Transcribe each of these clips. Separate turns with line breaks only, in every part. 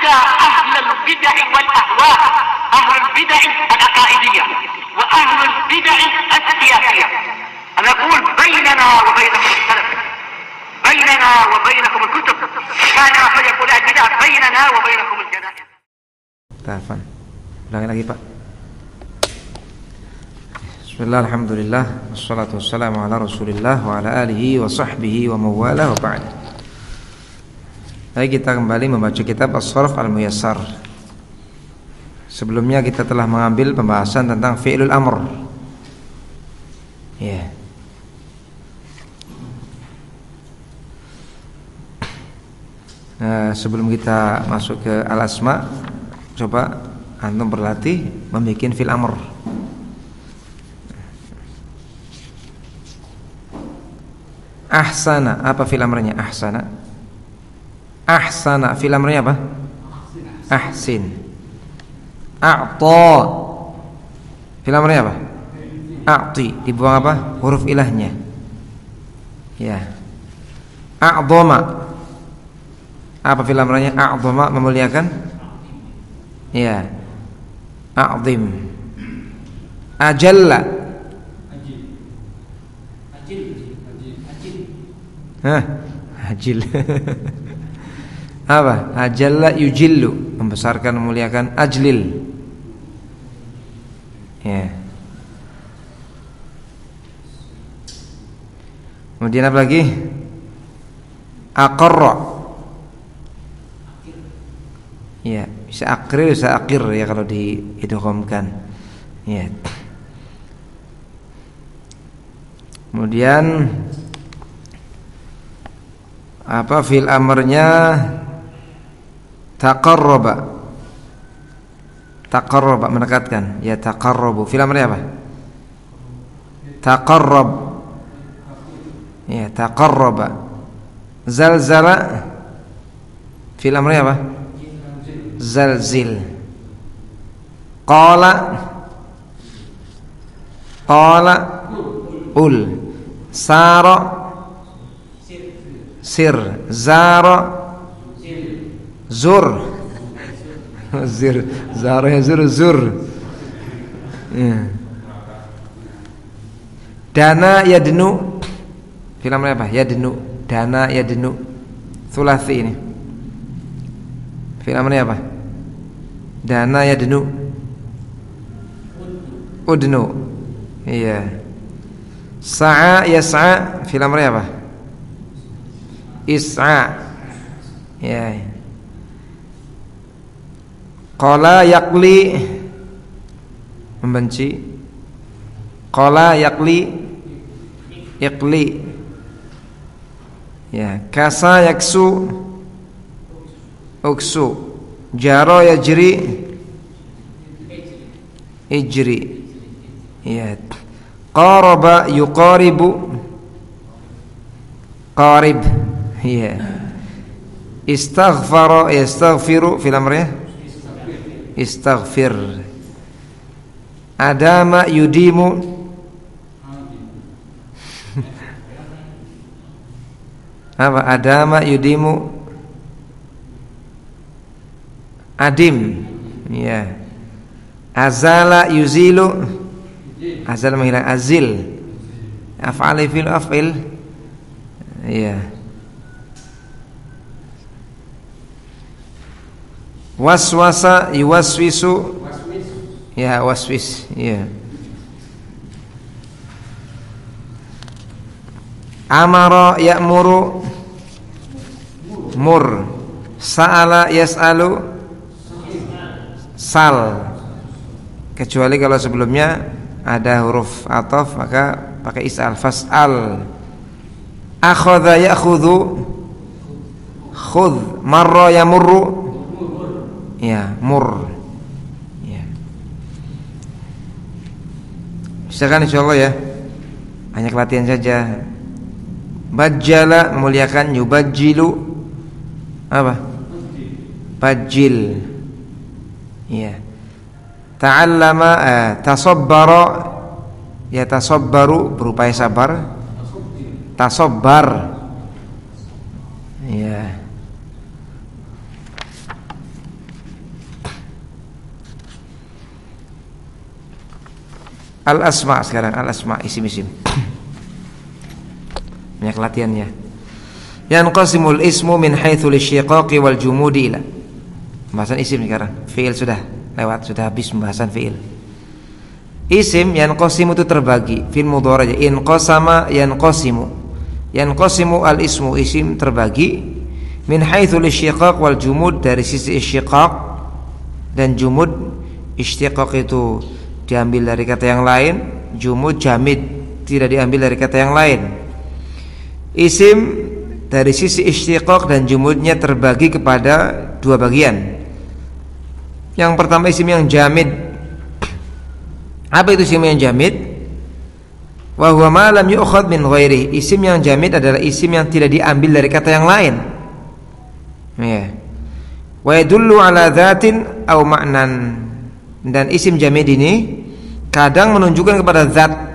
حتى أهل البدع والأهواء، أهل البدع العقائدية وأهل البدع السياسية. أنا أقول بيننا وبينكم السلف، بيننا وبينكم الكتب، كان فيقول البدع بيننا وبينكم الجنائز.
Tahan. Ulangi lagi Pak. Bismillah, alhamdulillah, wassalatu wassalamu ala rasulillah wa ala alihi wa sahbihi wa mawala wa ba'd. Baik, kita kembali membaca kitab As-Sarf Al-Muyassar. Sebelumnya kita telah mengambil pembahasan tentang fi'lul amr. Ya. Nah, sebelum kita masuk ke al-asma, coba antum berlatih membuat fi'il amr. Ahsana, apa fi'il amrnya? Ahsana. Ahsana, fi'il amrnya apa? Ahsin. A'ta, fi'il amrnya apa? A'ti, dibuang apa? Huruf ilahnya. Ya. A'dhama, apa fi'il amrnya? A'dhama, memuliakan. Ya. A'zim. Ajalla. Hah? Ajil. Apa? Ajalla yujillu, membesarkan, memuliakan. Ajlil. Ya. Kemudian apa lagi? Aqarra. Ya, bisa akrir, bisa akir ya kalau diidghamkan. Ya. Kemudian apa fil amrnya? Taqarraba. Taqarraba, mendekatkan. Ya, taqarrabu. Fil amrnya apa? Taqarrab. Ya, taqarraba. Zalzala. Fil amrnya apa? Zalzil. Qala. Qala. Ul. Sara. Sir. Zara. Zur. Zir. Zara ya zur. Zur. Dana yadnu. Film apa? Yadnu. Dana yadnu. Thulathi ini. Film apa? Dana yadnu. Udnu. Iya. Sa'a yas'a. Film apa? Is'a. Ya. Qala yaqli, membenci. Qala yaqli, iqli. Ya. Kasa yaksu, uksu. Jaro yajri, ijri. Ya. Qaraba yuqaribu, qarib. Ya. Istaghfara yastaghfiru, fil amrnya istaghfir. Adama yudimu. Apa? Adama yudimu. Adim. Ya. Azala yuzilu. Azal menghilang. Azil. Af'ali fil af'il. Ya. Waswasa yuwaswisu. Ya, waswis. Ya. Amara ya'muru. Mur. Sa'ala yas'alu. Sal. Kecuali kalau sebelumnya ada huruf ataf, maka pakai is'al. Fas'al. Akhadha ya'khudhu. Khudh. Marra yamurru. Ya, mur. Ya. Bisa kan insyaallah ya. Hanya latihan saja. Bajjala, memuliakan. Yubajjilu. Apa? Bajjil. Ya. Ta'allama, tasabbara. Ya, tasabbaru, berupaya sabar. Tasabbar. Ya. Al-asma sekarang, al-asma isim-isim. Banyak latihannya. Yanqasimul ismu min haitsul syiqaqi wal jumudi ila. Pembahasan isim sekarang. Fi'il sudah lewat, sudah habis pembahasan fi'il. Isim yanqasimu itu terbagi, fil mudhari' inqasama yanqasimu. Yanqasimu al-ismu, isim terbagi min haitsul syiqaq wal jumud, dari sisi syiqaq dan jumud. Istiqaq itu diambil dari kata yang lain, jumud jamid tidak diambil dari kata yang lain. Isim dari sisi istiqaq dan jumudnya terbagi kepada dua bagian. Yang pertama isim yang jamid. Apa itu isim yang jamid? Wa huwa ma lam yu'khadh min ghairihi. Isim yang jamid adalah isim yang tidak diambil dari kata yang lain. Ya. Wa yadullu ala dzatin aw ma'nan. Dan isim jamid ini kadang menunjukkan kepada zat,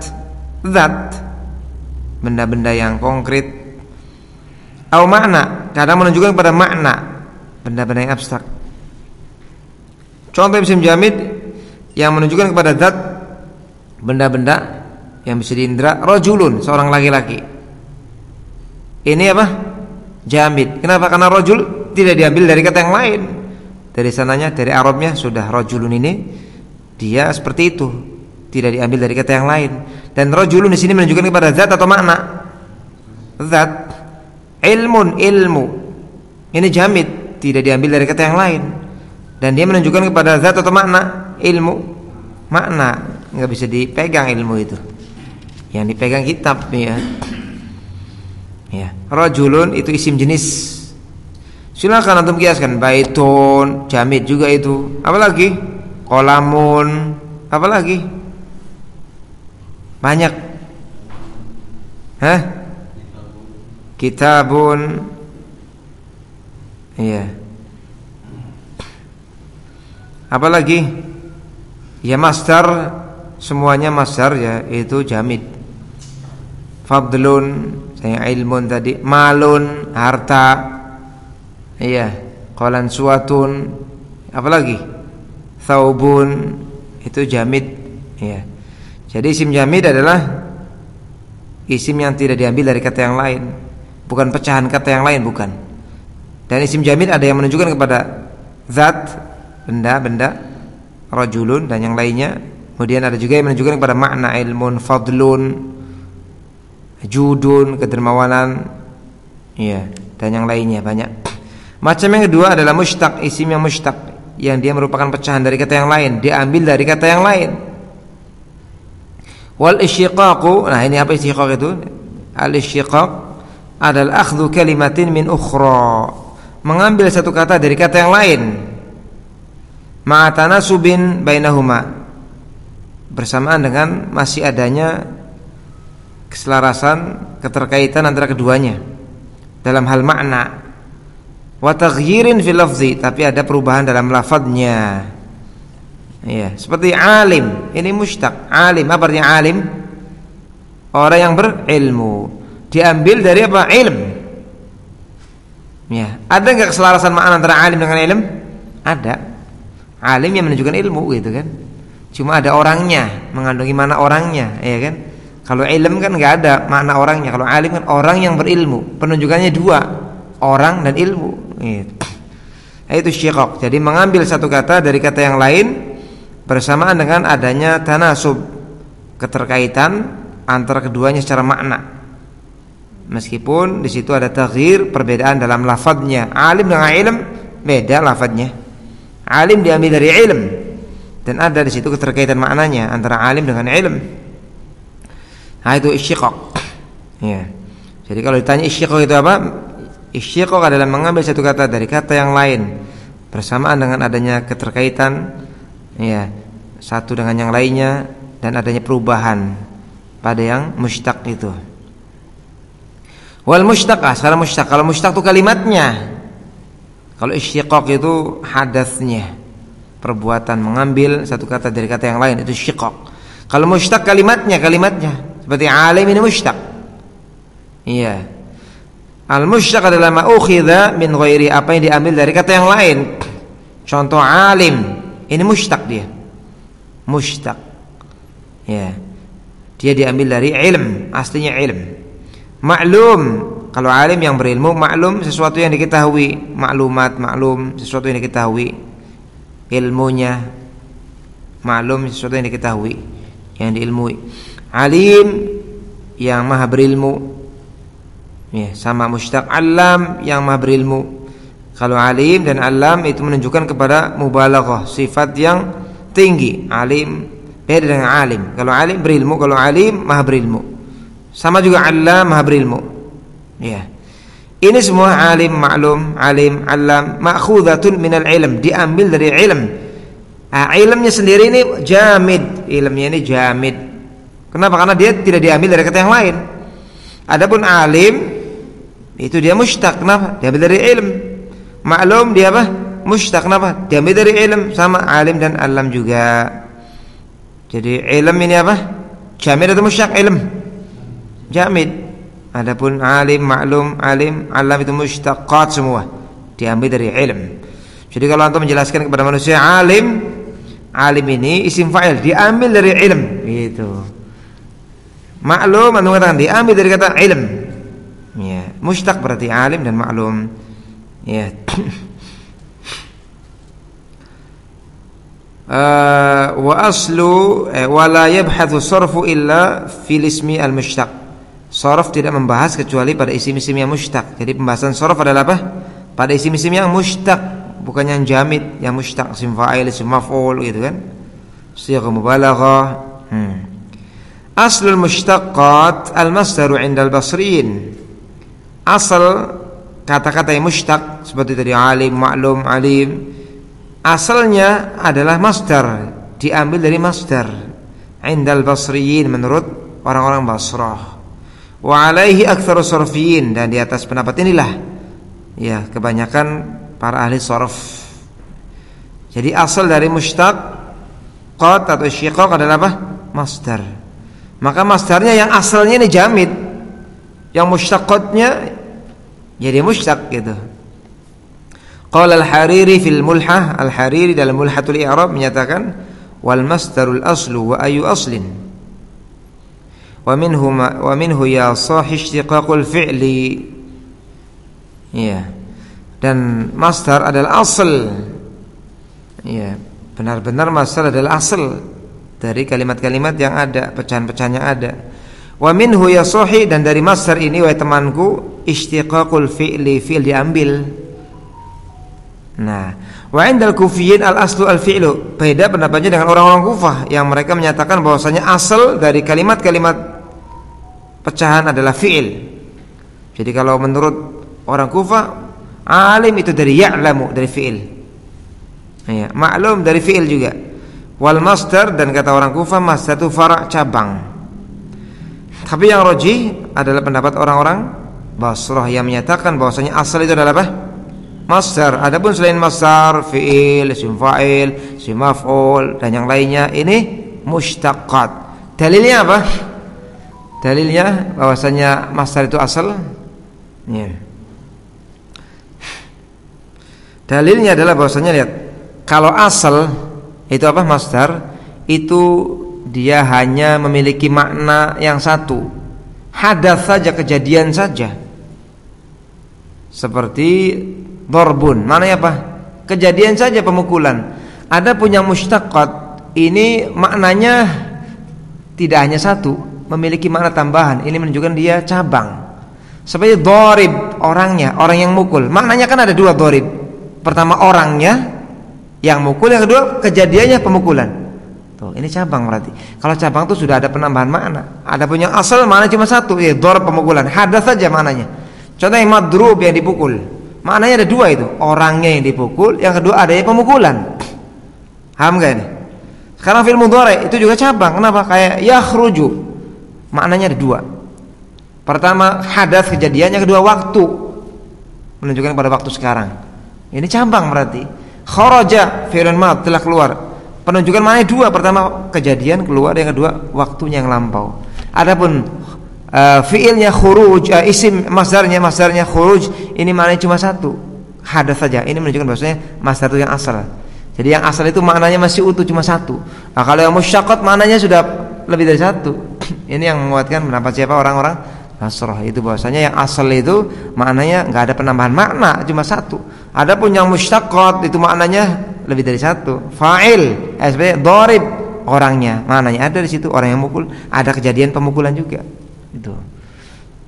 benda-benda yang konkret. Atau makna, kadang menunjukkan kepada makna, benda-benda yang abstrak. Contoh isim jamid yang menunjukkan kepada zat, benda-benda yang bisa diindra. Rajulun, seorang laki-laki. Ini apa? Jamid. Kenapa? Karena rajul tidak diambil dari kata yang lain. Dari sananya, dari Arabnya sudah rajulun ini dia seperti itu, tidak diambil dari kata yang lain. Dan rajulun di sini menunjukkan kepada zat atau makna. Zat. Ilmun, ilmu. Ini jamid, tidak diambil dari kata yang lain. Dan dia menunjukkan kepada zat atau makna. Ilmu, makna, nggak bisa dipegang ilmu itu. Yang dipegang kitab ya. Ya, rajulun itu isim jenis. Silakan antum kiaskan. Baitun, jamid juga itu. Apalagi? Qolamun, apalagi? Banyak. Hah? Kitabun. Iya. Apalagi? Ya masdar, semuanya masdar ya, itu jamid. Fadlun, saya ilmun tadi. Malun, harta. Iya, qalan suwatun, apalagi? Thawbun, itu jamid. Iya. Jadi isim jamid adalah isim yang tidak diambil dari kata yang lain, bukan pecahan kata yang lain, bukan. Dan isim jamid ada yang menunjukkan kepada zat, benda-benda, rajulun dan yang lainnya. Kemudian ada juga yang menunjukkan kepada makna, ilmun, fadlun, judun, kedermawanan, iya, dan yang lainnya banyak. Macam yang kedua adalah mushtaq, isim yang mushtaq, yang dia merupakan pecahan dari kata yang lain, diambil dari kata yang lain. Wal isyiqaqu, nah ini apa isyiqaq itu? Al isyiqaq adalah akhdhu kalimatin min ukhra, mengambil satu kata dari kata yang lain. Ma'a tanasubin bainahuma, bersamaan dengan masih adanya keselarasan, keterkaitan antara keduanya dalam hal makna. Wa taghyirin fil lafzi, tapi ada perubahan dalam lafadznya. Iya, seperti alim, ini mushtaq. Alim, apa artinya alim? Orang yang berilmu. Diambil dari apa? Ilm. Ya, ada enggak keselarasan makna antara alim dengan ilm? Ada. Alim yang menunjukkan ilmu gitu kan. Cuma ada orangnya, mengandungi mana orangnya, ya kan? Kalau ilm kan enggak ada makna orangnya. Kalau alim kan orang yang berilmu. Penunjukannya dua, orang dan ilmu. Itu syiqaq. Jadi mengambil satu kata dari kata yang lain bersamaan dengan adanya tanasub, keterkaitan antara keduanya secara makna. Meskipun di situ ada taghyir, perbedaan dalam lafadznya. Alim dengan ilm beda lafadznya. Alim diambil dari ilm, dan ada di situ keterkaitan maknanya antara alim dengan ilm. Nah, itu syiqaq. Ya. Jadi kalau ditanya syiqaq itu apa? Isyiqaq adalah mengambil satu kata dari kata yang lain bersamaan dengan adanya keterkaitan, ya, satu dengan yang lainnya, dan adanya perubahan pada yang mushtaq itu. Wal mushtaqah, sekarang mushtaq. Kalau mushtaq itu kalimatnya. Kalau isyiqaq itu hadatsnya, perbuatan mengambil satu kata dari kata yang lain, itu syiqaq. Kalau mushtaq kalimatnya, seperti alim ini mushtaq. Iya. Al-mushtaq adalah ma'ukhidha min ghairi, apa yang diambil dari kata yang lain. Contoh alim, ini mushtaq dia. Mushtaq. Ya. Dia diambil dari ilm, aslinya ilm. Maklum, kalau alim yang berilmu, maklum sesuatu yang diketahui, maklumat, maklum sesuatu yang diketahui, ilmunya, maklum sesuatu yang diketahui, yang diilmui. Alim yang maha berilmu, ya, sama mushtaq alam yang maha berilmu. Kalau alim dan alam itu menunjukkan kepada mubalaghah, sifat yang tinggi. Alim beda dengan alim. Kalau alim berilmu, kalau alim maha berilmu. Sama juga alam maha berilmu. Ya. Ini semua alim, maklum, alim, alam, ma'khudhatun minal ilm, diambil dari ilm. Ilmnya sendiri ini jamid, ilmnya ini jamid. Kenapa? Karena dia tidak diambil dari kata yang lain. Adapun alim itu dia mushtaq, kenapa? Diambil dari ilm. Maklum dia apa? Mushtaq, kenapa? Diambil dari ilm. Sama alim dan alam juga. Jadi ilm ini apa? Jamid atau mushtaq? Ilm jamid. Adapun alim, maklum, alim, alam itu mushtaqat semua, diambil dari ilm. Jadi kalau antum menjelaskan kepada manusia alim, alim ini isim fa'il, diambil dari ilm, gitu. Maklum antum katakan diambil dari kata ilm. Ya, mushtaq berarti alim dan maklum. Ya. Wa aslu wa la yabhathu sarfu illa fil ismi al-mushtaq. Sharaf tidak membahas kecuali pada isim-isim yang mushtaq. Jadi pembahasan sharaf adalah apa? Pada isim-isim yang mushtaq, bukan yang jamid, yang mushtaq, isim fa'il, isim maf'ul gitu kan. Sighah mubalaghah. Aslul mushtaqat al-masdaru 'inda al-basriyin. Asal kata-kata yang mushtaq seperti tadi alim, maklum, alim, asalnya adalah masdar, diambil dari masdar 'inda al-basriyin menurut orang-orang Basrah. Wa alaihi aktsaru sarfiyin, dan di atas pendapat inilah ya kebanyakan para ahli sarf. Jadi asal dari mushtaqat atau syiqaq adalah apa? Masdar. Maka masdarnya yang asalnya ini jamid, yang mushtaqatnya jadi mushtaq gitu. Qala al-Hariri fil Mulhah, al-Hariri dalam Mulhatul I'rab menyatakan wal masdarul aslu wa ayu aslin wa minhu ya sahih istiqaqul fi'li. Ya. Dan masdar adalah asal. Ya, benar-benar masdar adalah asal dari kalimat-kalimat yang ada, pecahan-pecahan yang ada. Wa minhu ya sahih, dan dari masdar ini wahai temanku istiqaqul fi'li, fi'il diambil. Nah, wa indal kufiyyin al aslu al fi'lu. Beda pendapatnya dengan orang-orang Kufah yang mereka menyatakan bahwasanya asal dari kalimat-kalimat pecahan adalah fi'il. Jadi kalau menurut orang Kufah, alim itu dari ya'lamu, dari fi'il. Ya, maklum dari fi'il juga. Wal masdar, dan kata orang Kufah masdar itu fara', cabang. Tapi yang rajih adalah pendapat orang-orang Basrah yang menyatakan bahwasanya asal itu adalah apa? Masdar. Adapun selain masdar, fi'il, isim fa'il, isim maf'ul dan yang lainnya ini mushtaqat. Dalilnya apa? Dalilnya bahwasanya masdar itu asal. Ya. Dalilnya adalah bahwasanya lihat, kalau asal itu apa? Masdar itu dia hanya memiliki makna yang satu, hadas saja, kejadian saja. Seperti darbun, maknanya apa? Kejadian saja, pemukulan. Ada punya mushtaqat, ini maknanya tidak hanya satu, memiliki makna tambahan. Ini menunjukkan dia cabang. Seperti dharib, orangnya, orang yang mukul. Maknanya kan ada dua dharib. Pertama orangnya yang mukul, yang kedua kejadiannya pemukulan. Tuh, ini cabang berarti. Kalau cabang itu sudah ada penambahan makna. Ada punya asal makna cuma satu, ya dharib, pemukulan. Hadas saja maknanya. Contoh yang madrub, yang dipukul. Maknanya ada dua itu. Orangnya yang dipukul, yang kedua adanya pemukulan. Paham enggak ini? Sekarang fil mudhari itu juga cabang. Kenapa? Kayak yakhruju. Maknanya ada dua. Pertama hadas, kejadian, yang kedua waktu, menunjukkan pada waktu sekarang. Ini cabang berarti. Kharaja fi'lun mad, telah keluar. Penunjukan maknanya dua. Pertama kejadian keluar, yang kedua waktunya yang lampau. Adapun fi'ilnya khuruj, isim masdarnya khuruj, ini maknanya cuma satu, hadas saja. Ini menunjukkan bahwasanya masdar itu yang asal. Jadi yang asal itu maknanya masih utuh, cuma satu. Nah, kalau yang musyaqqat maknanya sudah lebih dari satu. Ini yang menguatkan pendapat siapa? Orang-orang Nasrah. Itu bahwasanya yang asal itu maknanya nggak ada penambahan makna, cuma satu. Adapun yang musyaqqat itu maknanya lebih dari satu. Fa'il, sebenarnya dharib orangnya, maknanya ada di situ orang yang mukul, ada kejadian pemukulan juga. Itu.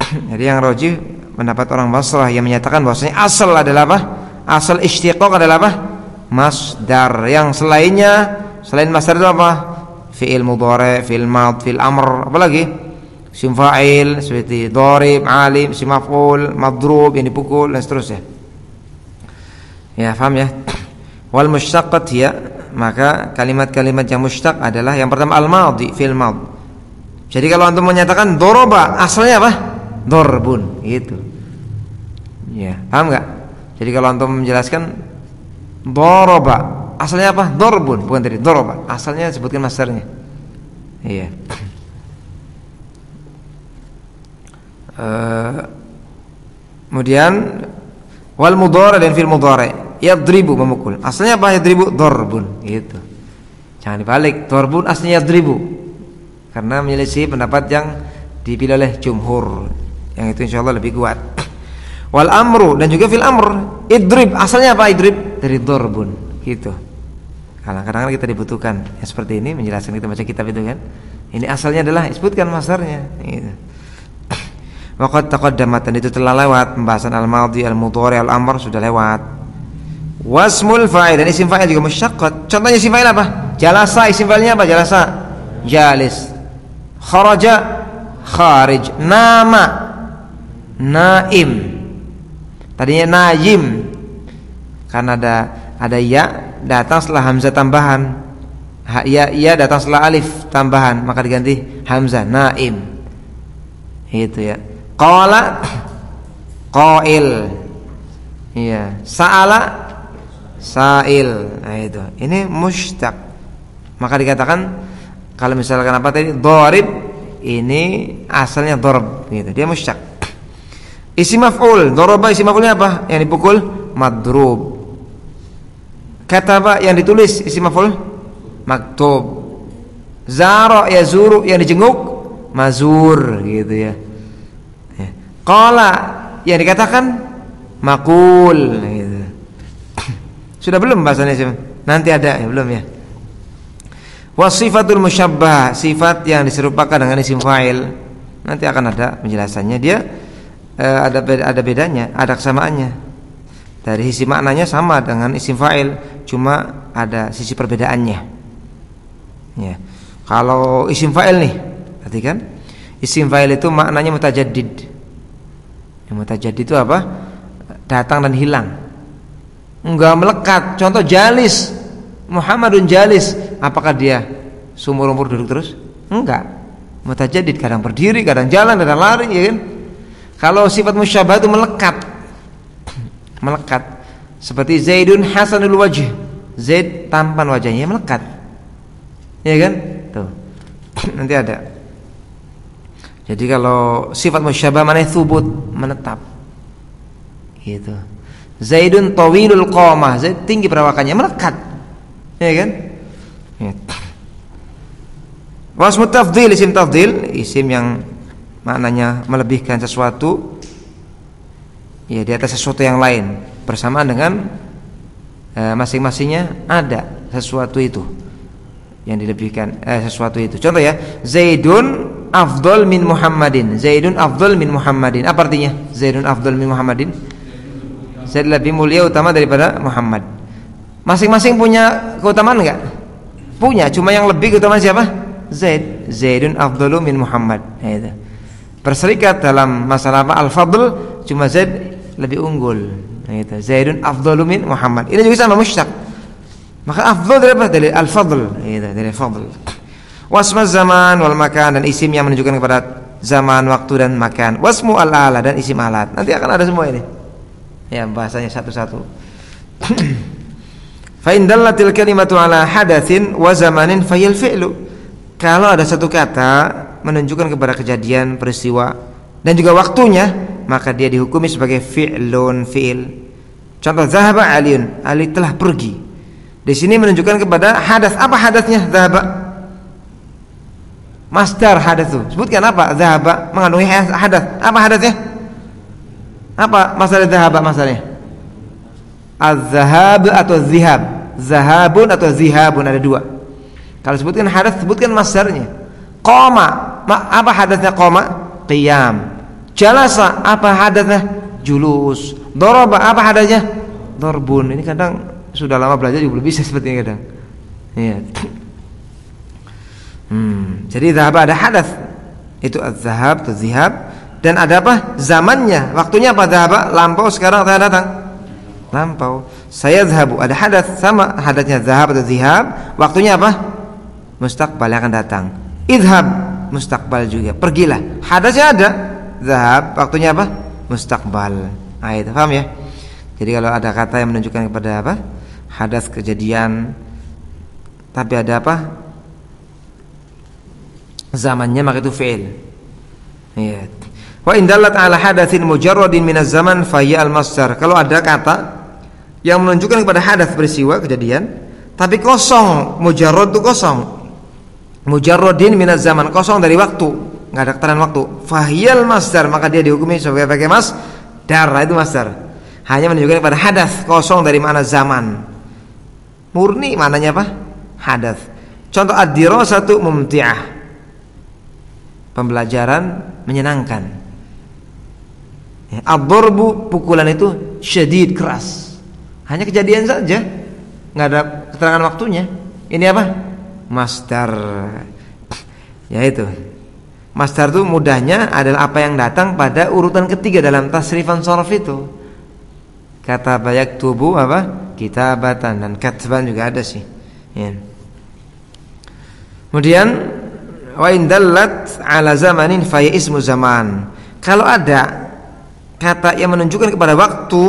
Jadi yang rajih pendapat orang Basrah yang menyatakan bahwasanya asal adalah apa? Asal istiqaq adalah apa? Masdar. Yang selainnya, selain masdar itu apa? Fi'il mudhari', fi'il mad, fi'il amr, apalagi? Isim fa'il seperti dharib, alim, isim maf'ul, madrub yang dipukul dan seterusnya. Ya, paham ya? Wal musyaqqat ya, maka kalimat-kalimat yang mushtaq adalah yang pertama al-madhi, fi'il mad. Jadi kalau antum menyatakan doroba, asalnya apa? Dorbun, gitu. Ya, paham enggak? Jadi kalau antum menjelaskan doroba, asalnya apa? Dorbun, bukan tadi doroba. Asalnya sebutkan masdarnya. Iya. Kemudian wal mudhari' dan fil mudhari'. Yadribu, memukul. Asalnya apa yadribu? Dorbun, gitu. Jangan dibalik. Dorbun aslinya yadribu. Karena menyelisih pendapat yang dipilih oleh jumhur. Yang itu insyaallah lebih kuat. Wal amru dan juga fil amr. Idrib, asalnya apa idrib? Dari dorbun, gitu. Kadang-kadang kita dibutuhkan yang seperti ini menjelaskan, kita baca kitab itu kan. Ini asalnya adalah sebutkan masdarnya, gitu. Waqad taqaddamat, dan itu telah lewat pembahasan al-madhi, al-mudhari', al-amr sudah lewat. Wasmul fa'il dan isim fa'il juga musyaqqat. Contohnya isim fa'il apa? Jalasa, isim fa'ilnya apa? Jalasa, jalis. Kharaja, kharij. Nama, naim. Tadinya najim. Karena ada ya datang setelah hamzah tambahan. Ya datang setelah alif tambahan, maka diganti hamzah, naim. Itu ya. Qala, qail. Iya, sa'ala, sa'il. Nah itu. Ini mushtaq. Maka dikatakan kalau misalkan apa tadi? Dharib, ini asalnya dharb gitu. Dia mushtaq. Isim maf'ul, daraba isim maf'ulnya apa? Yang dipukul madrub. Kataba yang ditulis isim maf'ul maktub. Zara yazuru yang dijenguk mazur gitu ya. Qala yang dikatakan makul gitu. Sudah belum bahasanya sih? Nanti ada ya, belum ya? Wasifatul musyabbah, sifat yang diserupakan dengan isim fa'il. Nanti akan ada penjelasannya. Dia ada bedanya, ada kesamaannya. Dari sisi maknanya sama dengan isim fa'il, cuma ada sisi perbedaannya. Ya. Kalau isim fa'il nih, perhatikan, isim fa'il itu maknanya mutajaddid. Yang mutajaddid itu apa? Datang dan hilang. Enggak melekat. Contoh jalis, Muhammadun jalis. Apakah dia seumur umur duduk terus? Enggak. Mutajaddid, kadang berdiri, kadang jalan, kadang lari, ya kan? Kalau sifat musyabbah itu melekat. Melekat. Seperti Zaidun hasanul wajh. Zaid tampan wajahnya, melekat. Ya kan? Tuh. Nanti ada. Jadi kalau sifat musyabbah mana thubut, menetap. Gitu. Zaidun tawilul qamah, Zaid tinggi perawakannya, melekat. Ya kan? Ya. Wasmut tafdhil, isim tafdhil, isim yang maknanya melebihkan sesuatu ya di atas sesuatu yang lain, bersamaan dengan masing-masingnya ada sesuatu itu yang dilebihkan sesuatu itu. Contoh ya, Zaidun afdal min Muhammadin. Zaidun afdal min Muhammadin. Apa artinya? Zaidun afdal min Muhammadin. Zaid lebih mulia utama daripada Muhammad. Masing-masing punya keutamaan enggak? Punya, cuma yang lebih keutamaan siapa? Zaid. Zaidun afdalu min Muhammad. Nah, itu. Berserikat dalam masalah apa? Al-fadl, cuma Zaid lebih unggul. Nah, itu. Zaidun afdalu min Muhammad. Ini juga sama mushtaq. Maka afdal dari apa? Dari al-fadl. Itu, dari fadl. Wasma zaman wal makan, dan isim yang menunjukkan kepada zaman, waktu dan makan. Wasmu al-ala, dan isim alat. Nanti akan ada semua ini. Ya, bahasanya satu-satu. Fa in dallatil kalimatu ala hadatsin wa zamanin fayal fi'lu. Kalau ada satu kata menunjukkan kepada kejadian, peristiwa dan juga waktunya, maka dia dihukumi sebagai fi'lun, fi'il. Contoh zahaba Aliun, Ali telah pergi. Di sini menunjukkan kepada hadas. Apa hadasnya? Zahaba. Masdar hadas itu. Sebutkan apa? Zahaba mengandungi hadas. Apa hadasnya? Apa masalah zahaba masalahnya? Az-zahab atau zihab. Zahabun atau zihabun, ada dua. Kalau sebutkan hadas, sebutkan masdarnya. Qoma, apa hadasnya qoma? Qiyam. Jalasa, apa hadasnya? Julus. Daraba, apa hadasnya? Darbun. Ini kadang sudah lama belajar juga belum bisa seperti ini kadang. Iya. Jadi zahab ada hadas. Itu az-zahab atau zihab. Dan ada apa? Zamannya. Waktunya apa? Zahab lampau, sekarang saya datang. Lampau. Saya zahabu, ada hadas, sama hadasnya zahab atau zihab. Waktunya apa? Mustaqbal, yang akan datang. Idhab, mustaqbal juga, pergilah. Hadasnya ada, zahab, waktunya apa? Mustaqbal. Nah, itu paham ya? Jadi kalau ada kata yang menunjukkan kepada apa? Hadas kejadian, tapi ada apa? Zamannya, maka itu fi'il. Ya. Wa in dallat ala hadatsin mujarradin minaz zaman fa hiya al-masdar. Kalau ada kata yang menunjukkan kepada hadas peristiwa kejadian tapi kosong, mujarrad itu kosong, mujarradin minaz zaman, kosong dari waktu, enggak ada keterangan waktu, fahiyal masdar, maka dia dihukumi sebagai masdar. Itu masdar, hanya menunjukkan kepada hadas, kosong dari makna zaman, murni maknanya apa? Hadas. Contoh ad-dirasatu mumti'ah, pembelajaran menyenangkan. Ad-darbu, pukulan itu syadid, keras. Hanya kejadian saja, nggak ada keterangan waktunya. Ini apa? Masdar. Ya itu. Masdar itu mudahnya adalah apa yang datang pada urutan ketiga dalam tasrifan shoraf itu. Kata bayak tubuh apa? Kitabatan, dan katban juga ada sih. Ya. Kemudian wa in dallat ala zamanin fa ya ismu zaman. Kalau ada kata yang menunjukkan kepada waktu,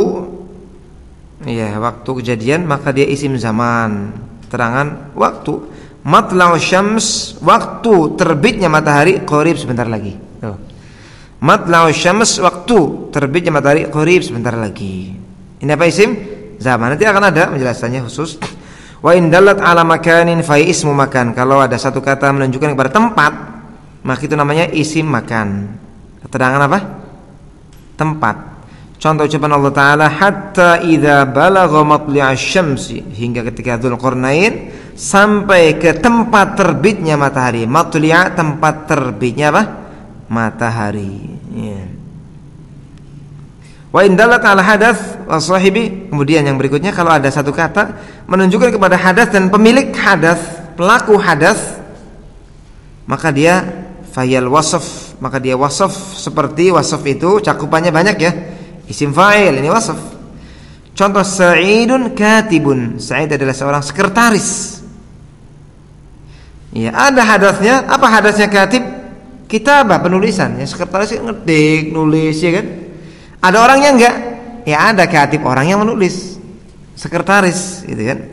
ya, waktu kejadian, maka dia isim zaman, terangan waktu. Matla'u syams, waktu terbitnya matahari, qarib, sebentar lagi. Matla'u syams, waktu terbitnya matahari, qarib, sebentar lagi. Ini apa isim? Zaman. Nanti akan ada penjelasannya khusus. Wa in dallat ala makanin fa ismu makan. Kalau ada satu kata menunjukkan kepada tempat, maka itu namanya isim makan. Keterangan apa? Tempat. Contoh ucapan Allah Ta'ala, hatta idza balagha matli'a syamsi, hingga ketika Dzulqarnain sampai ke tempat terbitnya matahari. Matli'a, tempat terbitnya apa? Matahari. Ya. Wa in dalat ala hadath wa sahibi. Kemudian yang berikutnya, kalau ada satu kata menunjukkan kepada hadas dan pemilik hadas, pelaku hadas, maka dia fayal wasaf, maka dia wasaf. Seperti wasaf itu cakupannya banyak ya. Isim fa'il, ini wasaf. Contoh, Sa'idun katibun. Sa'id adalah seorang sekretaris. Ya, ada hadasnya. Apa hadasnya katib? Kitabah, penulisan. Ya, sekretaris ngetik, nulis, ya kan? Ada orangnya enggak? Ya, ada katib, orang yang menulis. Sekretaris, gitu kan?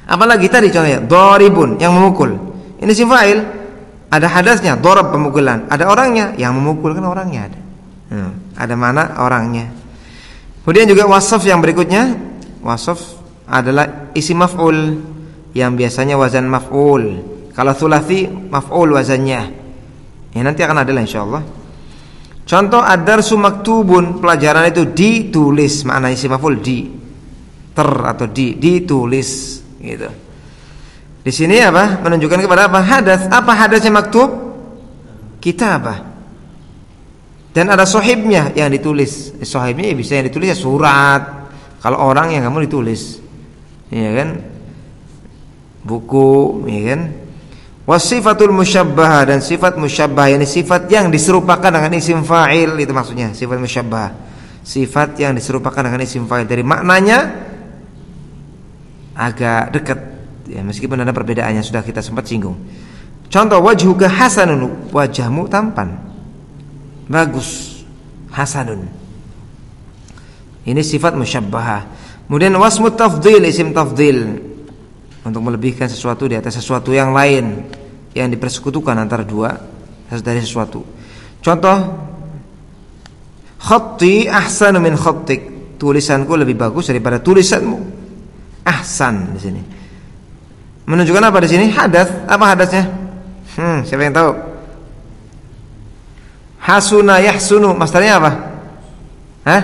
Apalagi tadi contohnya, doribun, yang memukul. Ini isim fa'il. Ada hadasnya, dorab, pemukulan. Ada orangnya, yang memukul kan orangnya ada. Ada mana orangnya. Kemudian juga wasaf yang berikutnya. Wasaf adalah isim maf'ul yang biasanya wazan maf'ul. Kalau thulathi maf'ul wazannya. Ya, nanti akan ada insyaallah. Contoh, ad-darsu maktubun, pelajaran itu ditulis. Makna isim maf'ul atau ditulis gitu. Di sini apa? Menunjukkan kepada apa? Hadas. Apa hadasnya maktub? Kitabah. Dan ada sohibnya yang ditulis. Sohibnya bisa yang ditulis ya surat. Kalau orang yang kamu ditulis, ya kan, buku, ya kan. Wasifatul musyabbah, dan sifat musyabbah, ini sifat yang diserupakan dengan isim fa'il, itu maksudnya sifat musyabbah. Sifat yang diserupakan dengan isim fa'il, dari maknanya agak dekat, ya, meskipun ada perbedaannya, sudah kita sempat singgung. Contoh, wajhuka hasanun, wajahmu tampan, bagus, hasanun. Ini sifat musyabbahah. Kemudian wasmut tafdhil, isim tafdhil, untuk melebihkan sesuatu di atas sesuatu yang lain, yang dipersekutukan antara dua dari sesuatu. Contoh, khatti ahsanu min khattik, tulisanku lebih bagus daripada tulisanmu. Ahsan di sini menunjukkan apa di sini? Hadas. Apa hadasnya? Siapa yang tahu? Hasuna yahsunu, masdarnya apa? Hah?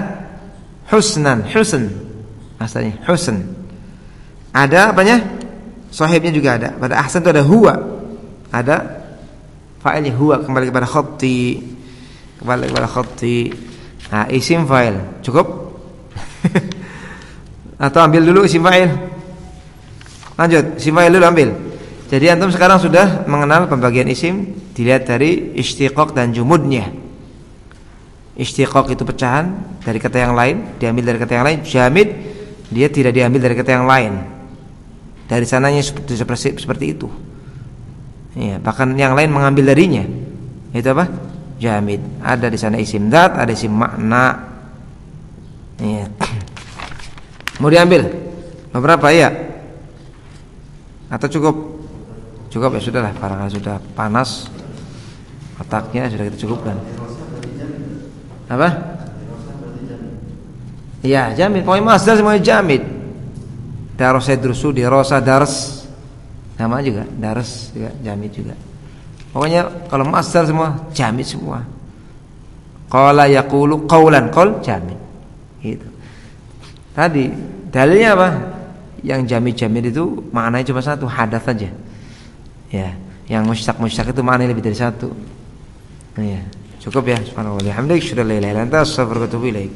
Husnan, husn. Masdarnya husn. Ada apanya? Sahibnya juga ada. Pada ahsan itu ada huwa. Ada fa'ilnya huwa, kembali kepada khatti. Kembali kepada khatti. Nah, isim fa'il. Cukup? Atau ambil dulu isim fa'il? Lanjut, isim fa'il dulu ambil. Jadi antum sekarang sudah mengenal pembagian isim dilihat dari istiqaq dan jumudnya. Istiqaq itu pecahan dari kata yang lain, diambil dari kata yang lain. Jamid dia tidak diambil dari kata yang lain. Dari sananya seperti itu. Ya, bahkan yang lain mengambil darinya. Itu apa? Jamid. Ada di sana isim dzat, ada isim makna. Ya. Mau diambil beberapa ya? Atau cukup? Cukup ya sudahlah, karena sudah panas otaknya, sudah kita cukupkan. Apa? Ya, jamid. Pokoknya masdar semuanya jamid. Darasa drusu, dirasa dars. Nama juga, dars juga, jamid juga. Pokoknya kalau masdar semua jamid semua. Qala yaqulu qaulan, qaul jamid. Gitu. Tadi dalilnya apa? Yang jamid-jamid itu maknanya cuma satu, hadath saja. Ya, yang mushtaq itu maknanya lebih dari satu. Ya, cukup ya. Subhanallah, alhamdulillah, astaghfiruka wa atubu ilaik.